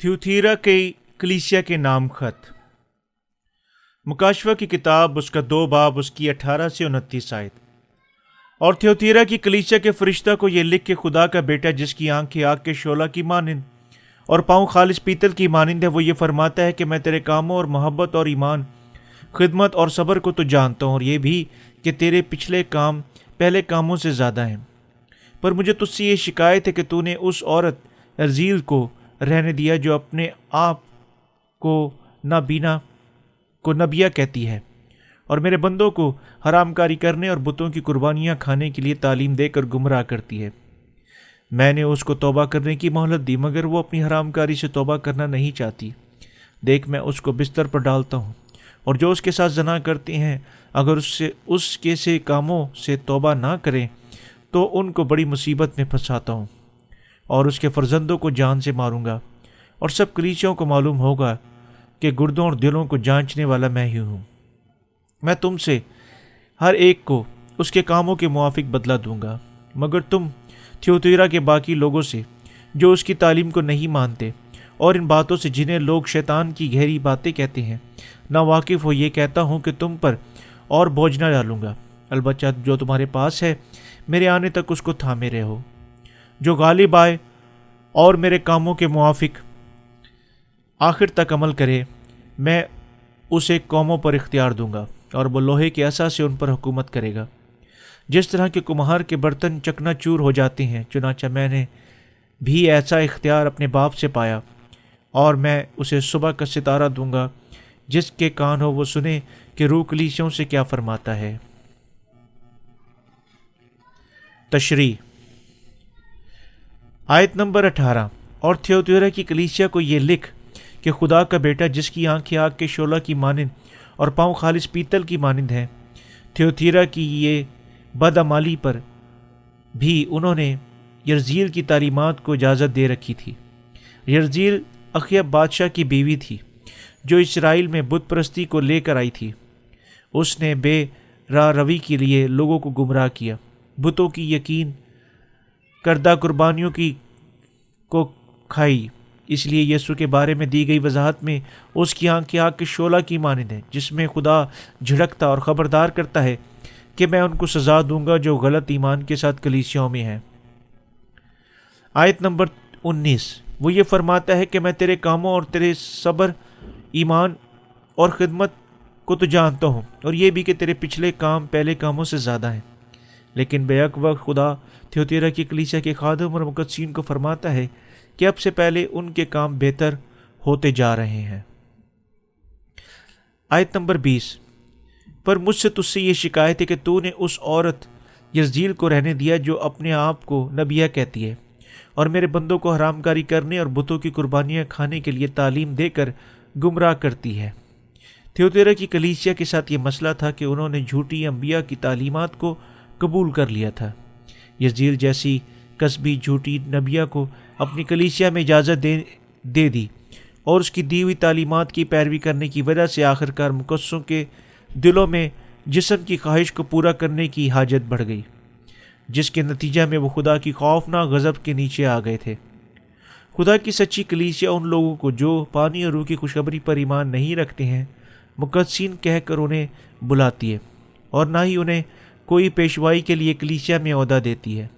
थियोतीरा के कलीसिया के नाम खत। मुकाशवा की किताब उसका 2 बाब उसकी 18 से 29 आयत। और थियोतीरा की कलीसिया के फरिश्ता को ये लिख के, खुदा का बेटा जिसकी आंखें आग के शोला की मानिंद और पाँव खालिश पीतल की मानिंद है, वो ये फरमाता है कि मैं तेरे कामों और मोहब्बत और ईमान, खिदमत और सब्र को तो जानता हूँ, और ये भी कि तेरे पिछले काम पहले कामों से ज़्यादा हैं। पर मुझे तुझसे ये शिकायत है कि तूने उस औरत अर्जील को रहने दिया जो अपने आप को नबिया कहती है, और मेरे बंदों को हरामकारी करने और बुतों की कुर्बानियाँ खाने के लिए तालीम देकर गुमराह करती है। मैंने उसको तौबा करने की मोहलत दी, मगर वो अपनी हरामकारी से तौबा करना नहीं चाहती। देख, मैं उसको बिस्तर पर डालता हूँ, और जो उसके साथ जना करते हैं अगर उसके से कामों से तौबा ना करें तो उनको बड़ी मुसीबत में फंसाता हूँ, और उसके फर्जंदों को जान से मारूंगा। और सब कलीसियों को मालूम होगा कि गुर्दों और दिलों को जांचने वाला मैं ही हूँ। मैं तुमसे हर एक को उसके कामों के मुआफिक बदला दूंगा। मगर तुम थियोतीरा के बाकी लोगों से जो उसकी तालीम को नहीं मानते और इन बातों से जिन्हें लोग शैतान की गहरी बातें कहते हैं ना वाकिफ़ हो, ये कहता हूँ कि तुम पर और बोझ न डालूंगा। अलबत्ता जो तुम्हारे पास है मेरे आने तक उसको थामे रहो। जो गालिब आए और मेरे कामों के मुआफिक आखिर तक अमल करे, मैं उसे कौमों पर इख्तियार दूंगा, और वो लोहे के असा से उन पर हुकूमत करेगा। जिस तरह के कुम्हार के बर्तन चकनाचूर हो जाते हैं, चुनाचा मैंने भी ऐसा इख्तियार अपने बाप से पाया, और मैं उसे सुबह का सितारा दूंगा। जिसके कान हो वो सुने कि रूह कलीसियों से क्या फरमाता है। तशरीह आयत नंबर 18। और थियोतीरा की कलीसिया को ये लिख कि खुदा का बेटा जिसकी आंखें आग के शोला की मानिंद और पाँव खालिश पीतल की मानिंद हैं, थियोतीरा की ये बदअमाली पर भी उन्होंने यर्जील की तालीमात को इजाज़त दे रखी थी। यर्जील अखयब बादशाह की बीवी थी जो इसराइल में बुत परस्ती को लेकर आई थी। उसने बेराह रवी के लिए लोगों को गुमराह किया, बुतों की यकीन करदा कुर्बानियों को खाई। इसलिए यीशु के बारे में दी गई वजाहत में उसकी आंखें आग के शोला की मानिंद है, जिसमें खुदा झिड़कता और ख़बरदार करता है कि मैं उनको सज़ा दूंगा जो गलत ईमान के साथ कलीसियाओं में हैं। आयत नंबर 19। वो ये फरमाता है कि मैं तेरे कामों और तेरे सब्र, ईमान और खिदमत को तो जानता हूँ, और ये भी कि तेरे पिछले काम पहले कामों से ज़्यादा हैं। लेकिन बेअक वक्त खुदा थियोतीरा की कलीसिया के खादिम और मुकद्दसीन को फरमाता है कि अब से पहले उनके काम बेहतर होते जा रहे हैं। आयत नंबर 20। पर मुझसे तुझसे ये शिकायत है कि तूने उस औरत यज़ील को रहने दिया जो अपने आप को नबिया कहती है, और मेरे बंदों को हरामकारी करने और बुतों की कुर्बानियाँ खाने के लिए तालीम देकर गुमराह करती है। थियोतीरा की कलीसिया के साथ ये मसला था कि उन्होंने झूठी अंबिया की तालीमात को कबूल कर लिया था। यज़ील जैसी कस्बी झूठी नबिया को अपनी कलीसिया में इजाज़त दे दी, और उसकी दी हुई तालीमात की पैरवी करने की वजह से आखिरकार मुकद्दसों के दिलों में जिस्म की ख्वाहिश को पूरा करने की हाजत बढ़ गई, जिसके नतीजा में वो खुदा की खौफनाक गज़ब के नीचे आ गए थे। खुदा की सच्ची कलीसिया उन लोगों को जो पानी और रूह की खुशखबरी पर ईमान नहीं रखते हैं मुकद्दसीन कहकर उन्हें बुलाती है, और ना ही उन्हें कोई पेशवाई के लिए कलीसिया में ओहदा देती है,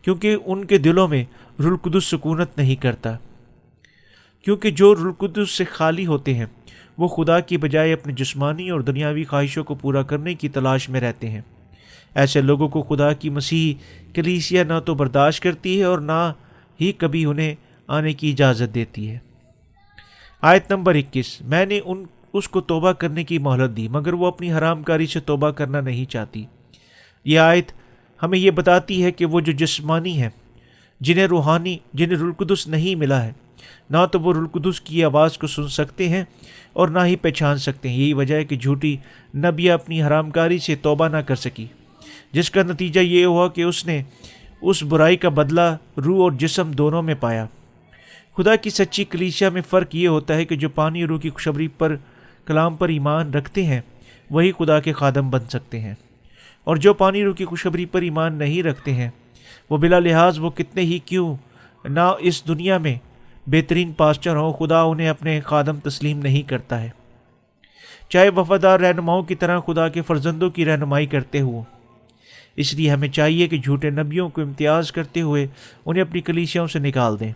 क्योंकि उनके दिलों में रूह कुदुस सुकूनत नहीं करता। क्योंकि जो रूह कुदुस से खाली होते हैं वो खुदा की बजाय अपनी जिस्मानी और दुनियावी ख्वाहिशों को पूरा करने की तलाश में रहते हैं। ऐसे लोगों को खुदा की मसीह कलीसिया ना तो बर्दाश्त करती है और ना ही कभी उन्हें आने की इजाज़त देती है। आयत नंबर 21। मैंने उसको तौबा करने की मोहलत दी, मगर वो अपनी हरामकारी से तौबा करना नहीं चाहती। यह आयत हमें यह बताती है कि वो जो जिस्मानी हैं, जिन्हें रूह कुदुस नहीं मिला है, ना तो वो रूह कुदुस की आवाज़ को सुन सकते हैं और ना ही पहचान सकते हैं। यही वजह है कि झूठी नबिया अपनी हरामकारी से तौबा ना कर सकी, जिसका नतीजा ये हुआ कि उसने उस बुराई का बदला रूह और जिस्म दोनों में पाया। खुदा की सच्ची कलीसिया में फ़र्क ये होता है कि जो पानी और रूह की खुशखबरी पर कलाम पर ईमान रखते हैं वही खुदा के खादम बन सकते हैं, और जो पानी रूह की खुशखबरी पर ईमान नहीं रखते हैं वो बिला लिहाज वो कितने ही क्यों ना इस दुनिया में بہترین پاسچر ہوں، خدا انہیں اپنے خادم تسلیم نہیں کرتا ہے، چاہے وفادار رہنماؤں کی طرح خدا کے فرزندوں کی رہنمائی کرتے ہوں۔ اس لیے ہمیں چاہیے کہ جھوٹے نبیوں کو امتیاز کرتے ہوئے انہیں اپنی کلیسیاؤں سے نکال دیں۔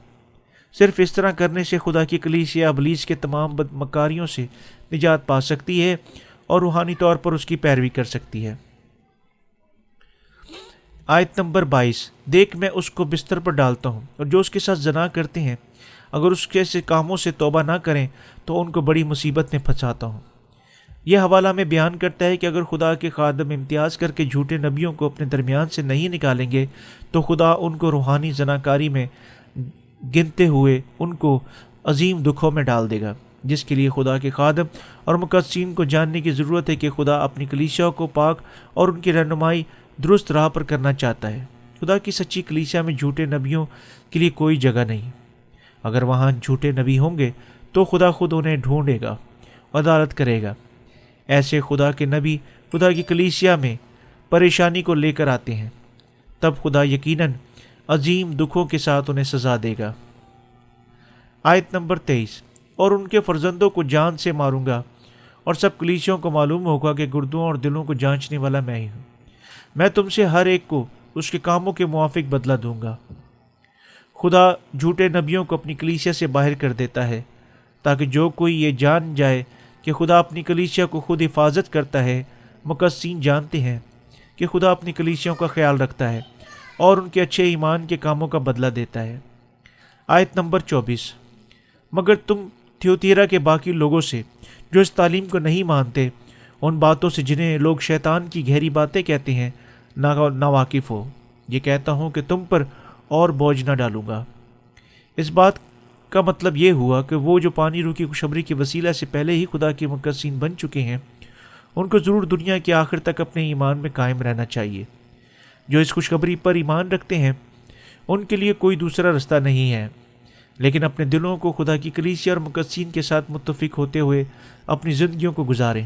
صرف اس طرح کرنے سے خدا کی کلیسیا ابلیس کے تمام بدمکاریوں سے نجات پا سکتی ہے اور روحانی طور پر اس کی پیروی کر سکتی ہے۔ آیت نمبر 22، دیکھ میں اس کو بستر پر ڈالتا ہوں، اور جو اس کے ساتھ زنا کرتے ہیں اگر اس کے ایسے کاموں سے توبہ نہ کریں تو ان کو بڑی مصیبت میں پھنساتا ہوں۔ یہ حوالہ میں بیان کرتا ہے کہ اگر خدا کے خادم امتیاز کر کے جھوٹے نبیوں کو اپنے درمیان سے نہیں نکالیں گے تو خدا ان کو روحانی زناکاری میں گنتے ہوئے ان کو عظیم دکھوں میں ڈال دے گا، جس کے لیے خدا کے خادم اور مقدسین کو جاننے کی ضرورت ہے کہ خدا اپنی کلیسیاؤں کو پاک اور ان کی رہنمائی درست راہ پر کرنا چاہتا ہے۔ خدا کی سچی کلیسیا میں جھوٹے نبیوں کے لیے کوئی جگہ نہیں۔ اگر وہاں جھوٹے نبی ہوں گے تو خدا خود انہیں ڈھونڈے گا، عدالت کرے گا۔ ایسے خدا کے نبی خدا کی کلیسیا میں پریشانی کو لے کر آتے ہیں، تب خدا یقیناً عظیم دکھوں کے ساتھ انہیں سزا دے گا۔ آیت نمبر 23، اور ان کے فرزندوں کو جان سے ماروں گا، اور سب کلیسیوں کو معلوم ہوگا کہ گردوں اور دلوں کو جانچنے والا میں ہی ہوں۔ میں تم سے ہر ایک کو اس کے کاموں کے موافق بدلہ دوں گا۔ خدا جھوٹے نبیوں کو اپنی کلیسیا سے باہر کر دیتا ہے تاکہ جو کوئی یہ جان جائے کہ خدا اپنی کلیسیا کو خود حفاظت کرتا ہے۔ مقدسین جانتے ہیں کہ خدا اپنی کلیسیوں کا خیال رکھتا ہے اور ان کے اچھے ایمان کے کاموں کا بدلہ دیتا ہے۔ آیت نمبر 24، مگر تم تھیوتیرا کے باقی لوگوں سے جو اس تعلیم کو نہیں مانتے، ان باتوں سے جنہیں لوگ شیطان کی گہری باتیں کہتے ہیں، نا واقف ہو۔ یہ کہتا ہوں کہ تم پر اور بوجھ نہ ڈالوں گا۔ اس بات کا مطلب یہ ہوا کہ وہ جو پانی روح کی خوشخبری کے وسیلہ سے پہلے ہی خدا کے مقدسین بن چکے ہیں، ان کو ضرور دنیا کے آخر تک اپنے ایمان میں قائم رہنا چاہیے۔ جو اس خوشخبری پر ایمان رکھتے ہیں ان کے لیے کوئی دوسرا رستہ نہیں ہے لیکن اپنے دلوں کو خدا کی کلیسیا اور مقدسین کے ساتھ متفق ہوتے ہوئے اپنی زندگیوں کو گزاریں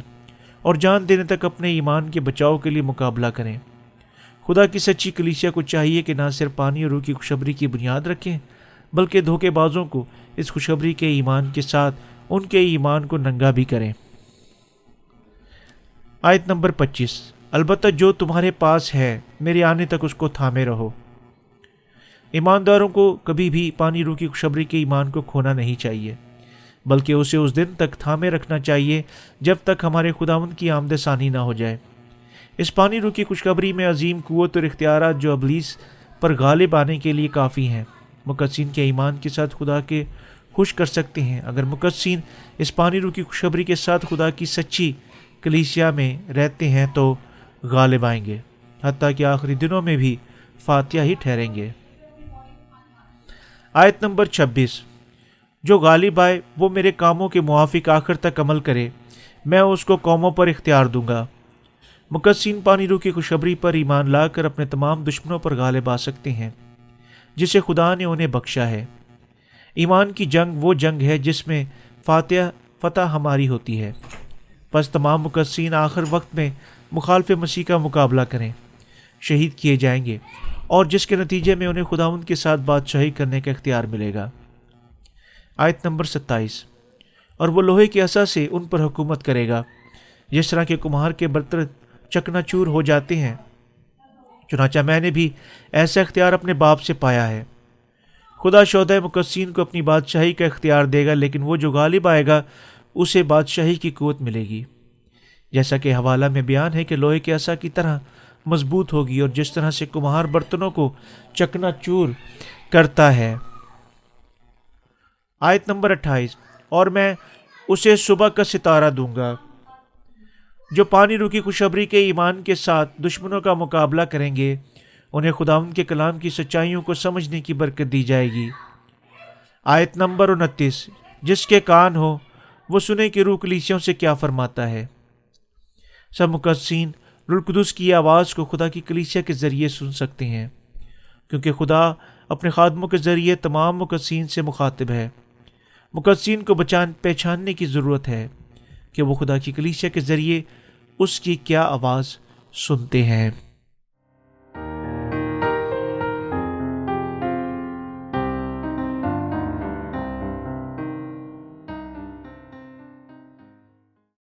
اور جان دینے تک اپنے ایمان کے بچاؤ کے لیے مقابلہ کریں۔ خدا کی سچی کلیسیا کو چاہیے کہ نہ صرف پانی اور روح کی خوشخبری کی بنیاد رکھیں بلکہ دھوکے بازوں کو اس خوشخبری کے ایمان کے ساتھ ان کے ایمان کو ننگا بھی کریں۔ آیت نمبر 25، البتہ جو تمہارے پاس ہے میرے آنے تک اس کو تھامے رہو۔ ایمانداروں کو کبھی بھی پانی روح کی خوشخبری کے ایمان کو کھونا نہیں چاہیے بلکہ اسے اس دن تک تھامے رکھنا چاہیے جب تک ہمارے خداوند کی آمد ثانی نہ ہو جائے۔ اس پانی روح کی خوشخبری میں عظیم قوت اور اختیارات جو ابلیس پر غالب آنے کے لیے کافی ہیں، مقدسین کے ایمان کے ساتھ خدا کے خوش کر سکتے ہیں۔ اگر مقدسین اس پانی روح کی خوشخبری کے ساتھ خدا کی سچی کلیسیا میں رہتے ہیں تو غالب آئیں گے، حتیٰ کہ آخری دنوں میں بھی فاتحہ ہی ٹھہریں گے۔ آیت نمبر 26، جو غالب آئے وہ میرے کاموں کے موافق آخر تک عمل کرے، میں اس کو قوموں پر اختیار دوں گا۔ مقدسین پانی روح کی خوشخبری پر ایمان لا کر اپنے تمام دشمنوں پر غالب آ سکتے ہیں جسے خدا نے انہیں بخشا ہے۔ ایمان کی جنگ وہ جنگ ہے جس میں فتح ہماری ہوتی ہے۔ پس تمام مقدسین آخر وقت میں مخالف مسیح کا مقابلہ کریں، شہید کیے جائیں گے اور جس کے نتیجے میں انہیں خداوند کے ساتھ بادشاہی کرنے کا اختیار ملے گا۔ آیت نمبر 27، اور وہ لوہے کی عصا سے ان پر حکومت کرے گا جس طرح کے کمہار کے برتن چکنا چور ہو جاتے ہیں۔ چنانچہ میں نے بھی ایسا اختیار اپنے باپ سے پایا ہے۔ خدا شہدائے مقدسین کو اپنی بادشاہی کا اختیار دے گا، لیکن وہ جو غالب آئے گا اسے بادشاہی کی قوت ملے گی، جیسا کہ حوالہ میں بیان ہے کہ لوہے کے عصا کی طرح مضبوط ہوگی اور جس طرح سے کمہار برتنوں کو چکنا چور کرتا ہے۔ آیت نمبر 28، اور میں اسے صبح کا ستارہ دوں گا۔ جو پانی روح کی خوشخبری کے ایمان کے ساتھ دشمنوں کا مقابلہ کریں گے انہیں خداوند کے کلام کی سچائیوں کو سمجھنے کی برکت دی جائے گی۔ آیت نمبر 29، جس کے کان ہو وہ سنے کہ روح کلیسیوں سے کیا فرماتا ہے۔ سب مقدسین روح القدس کی آواز کو خدا کی کلیسیا کے ذریعے سن سکتے ہیں کیونکہ خدا اپنے خادموں کے ذریعے تمام مقدسین سے مخاطب ہے۔ مقدسین کو پہچاننے کی ضرورت ہے کہ وہ خدا کی کلیسیا کے ذریعے اس کی کیا آواز سنتے ہیں۔